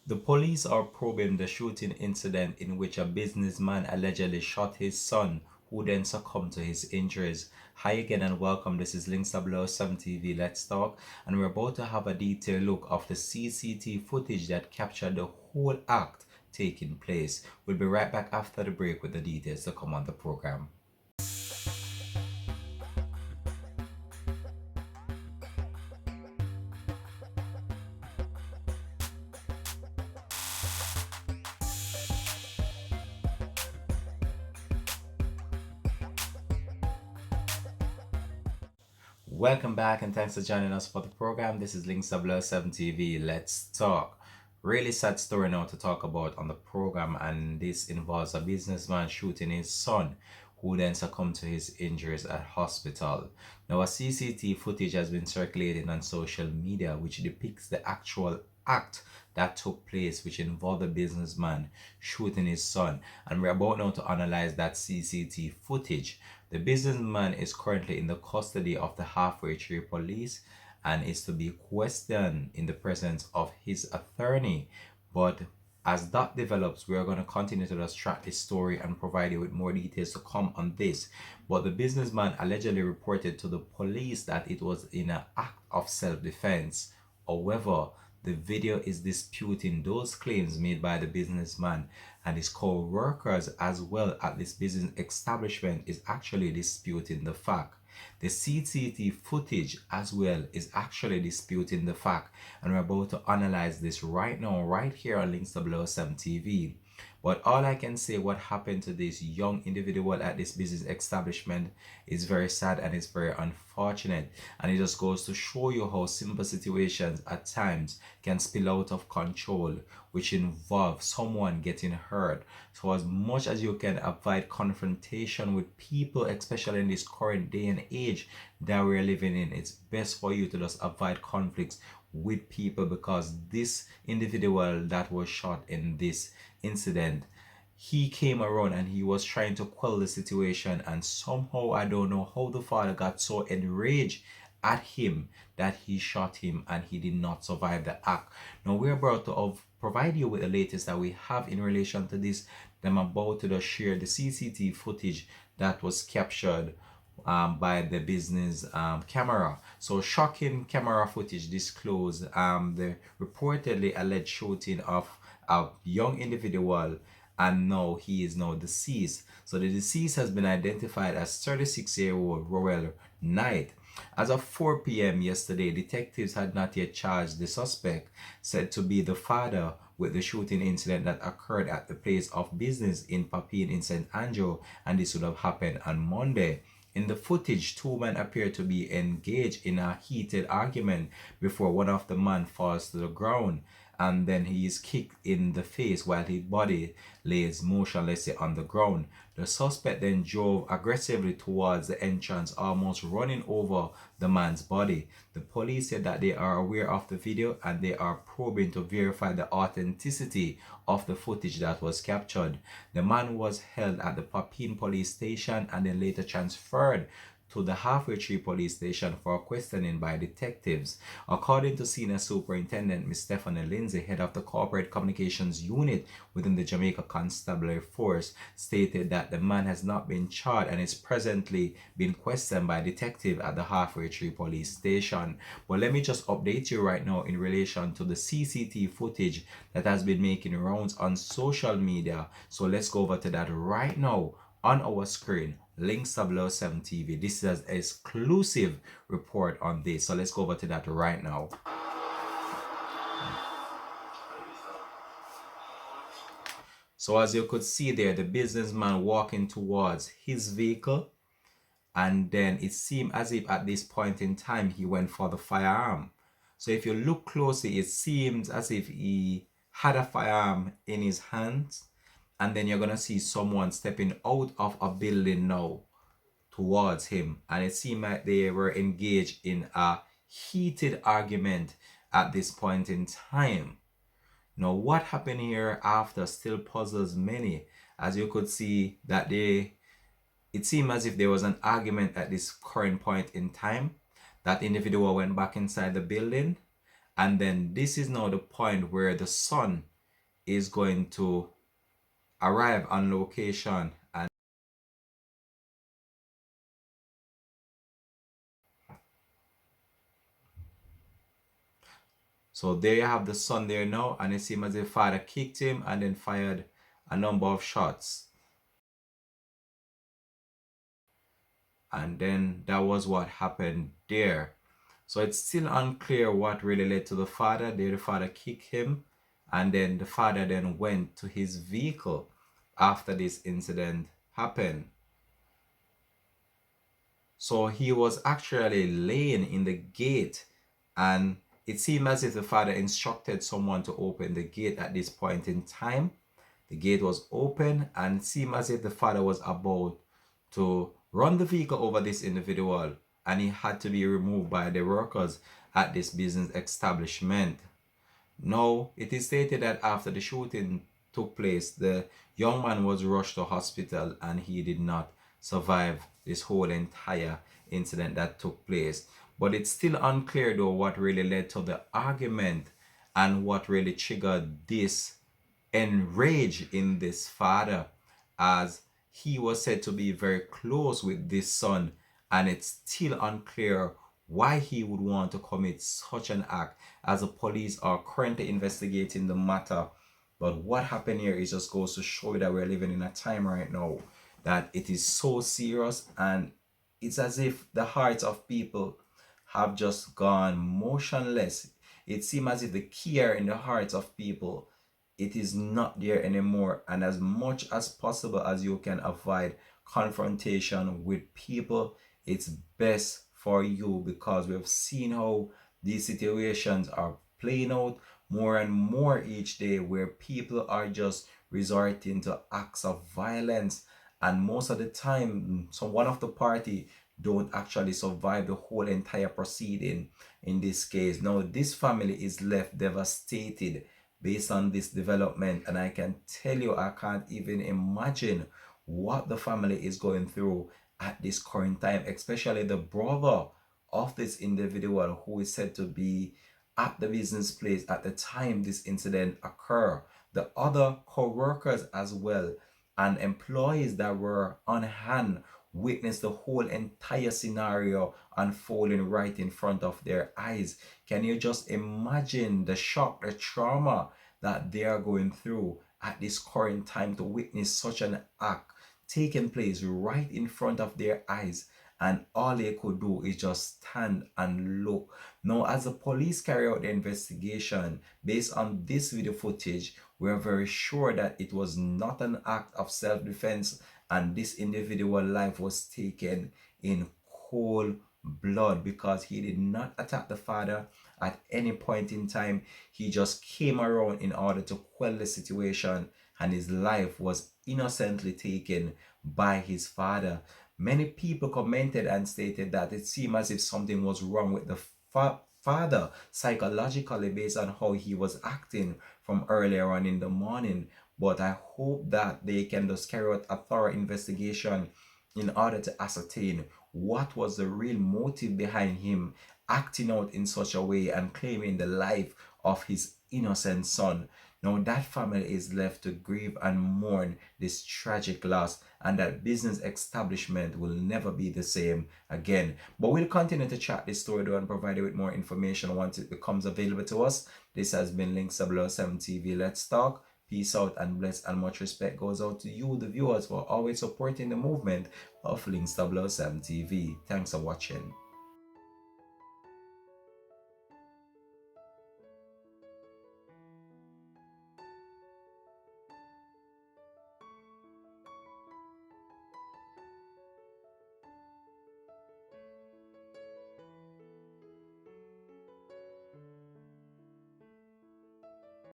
The police are probing the shooting incident in which a businessman allegedly shot his son, who then succumbed to his injuries. Hi again and welcome. This is Links 007 TV. Let's talk. And we're about to have a detailed look of the CCTV footage that captured the whole act taking place. We'll be right back after the break with the details to come on the program. Welcome back and thanks for joining us for the program. This is Links 007 TV. Let's talk. Really sad story now to talk about on the program, and this involves a businessman shooting his son who then succumbed to his injuries at hospital. Now a CCTV footage has been circulating on social media which depicts the actual act that took place, which involved a businessman shooting his son, and we're about now to analyze that CCTV footage. The businessman is currently in the custody of the Halfway Tree Police and is to be questioned in the presence of his attorney. But as that develops, we are going to continue to just track this story and provide you with more details to come on this. But the businessman allegedly reported to the police that it was in an act of self-defense. However, the video is disputing those claims made by the businessman, and his co-workers as well at this business establishment is actually disputing the fact. The CCTV footage as well is actually disputing the fact, and we're about to analyze this right now, right here on Links 007 TV. But all I can say, what happened to this young individual at this business establishment is very sad and it's very unfortunate. And it just goes to show you how simple situations at times can spill out of control, which involve someone getting hurt. So as much as you can avoid confrontation with people, especially in this current day and age that we're living in, it's best for you to just avoid conflicts with people, because this individual that was shot in this incident, he came around and he was trying to quell the situation, and somehow I don't know how the father got so enraged at him that he shot him and he did not survive the act. Now we're about to provide you with the latest that we have in relation to this. I'm about to just share the CCTV footage that was captured by the business camera. So shocking camera footage disclosed the reportedly alleged shooting of a young individual, and now he is now deceased. So the deceased has been identified as 36-year-old Ruel Knight. As of 4 p.m. yesterday, detectives had not yet charged the suspect, said to be the father with the shooting incident that occurred at the place of business in Papine in St. Andrew, and this would have happened on Monday. In the footage, two men appear to be engaged in a heated argument before one of the men falls to the ground, and then he is kicked in the face while his body lays motionless on the ground. The suspect then drove aggressively towards the entrance, almost running over the man's body. The police said that they are aware of the video and they are probing to verify the authenticity of the footage that was captured. The man was held at the Papine police station and then later transferred to the Halfway Tree police station for questioning by detectives. According to Senior Superintendent Ms. Stephanie Lindsay, head of the Corporate Communications Unit within the Jamaica Constabulary Force, stated that the man has not been charged and is presently being questioned by detective at the Halfway Tree police station. But let me just update you right now in relation to the CCTV footage that has been making rounds on social media. So let's go over to that right now on our screen. Links 007 TV. This is an exclusive report on this. So let's go over to that right now. So as you could see there, the businessman walking towards his vehicle, and then it seemed as if at this point in time he went for the firearm. So if you look closely, it seems as if he had a firearm in his hands, and then you're gonna see someone stepping out of a building now towards him, and it seemed like they were engaged in a heated argument at this point in time. Now what happened here after still puzzles many, as you could see that it seemed as if there was an argument at this current point in time. That individual went back inside the building, and then this is now the point where the son is going to arrive on location. And so there you have the son there now, and it seems as if father kicked him and then fired a number of shots. And then that was what happened there. So it's still unclear what really led to the father. There the father kicked him, and then the father then went to his vehicle after this incident happened. So he was actually laying in the gate, and it seemed as if the father instructed someone to open the gate at this point in time. The gate was open, and it seemed as if the father was about to run the vehicle over this individual, and he had to be removed by the workers at this business establishment. Now, it is stated that after the shooting took place, the young man was rushed to hospital and he did not survive this whole entire incident that took place. But it's still unclear though what really led to the argument and what really triggered this enrage in this father, as he was said to be very close with this son, and it's still unclear why he would want to commit such an act, as the police are currently investigating the matter. But what happened here is just goes to show you that we're living in a time right now that it is so serious, and it's as if the hearts of people have just gone motionless. It seems as if the care in the hearts of people, it is not there anymore. And as much as possible as you can avoid confrontation with people, it's best for you, because we've seen how these situations are playing out more and more each day, where people are just resorting to acts of violence, and most of the time so one of the party don't actually survive the whole entire proceeding. In this case, now this family is left devastated based on this development, and I can tell you, I can't even imagine what the family is going through at this current time, especially the brother of this individual who is said to be at the business place at the time this incident occurred, the other co-workers as well, and employees that were on hand witnessed the whole entire scenario unfolding right in front of their eyes. Can you just imagine the shock, the trauma that they are going through at this current time, to witness such an act taking place right in front of their eyes, and all they could do is just stand and look. Now, as the police carry out the investigation based on this video footage, we are very sure that it was not an act of self-defense, and this individual life was taken in cold blood, because he did not attack the father at any point in time. He just came around in order to quell the situation, and his life was innocently taken by his father. Many people commented and stated that it seemed as if something was wrong with the father psychologically, based on how he was acting from earlier on in the morning. But I hope that they can just carry out a thorough investigation in order to ascertain what was the real motive behind him acting out in such a way and claiming the life of his innocent son. Now that family is left to grieve and mourn this tragic loss, and that business establishment will never be the same again. But we'll continue to track this story though, and provide you with more information once it becomes available to us. This has been Link 007 TV. Let's talk. Peace out and bless, and much respect goes out to you, the viewers, for always supporting the movement of Link 007 TV. Thanks for watching.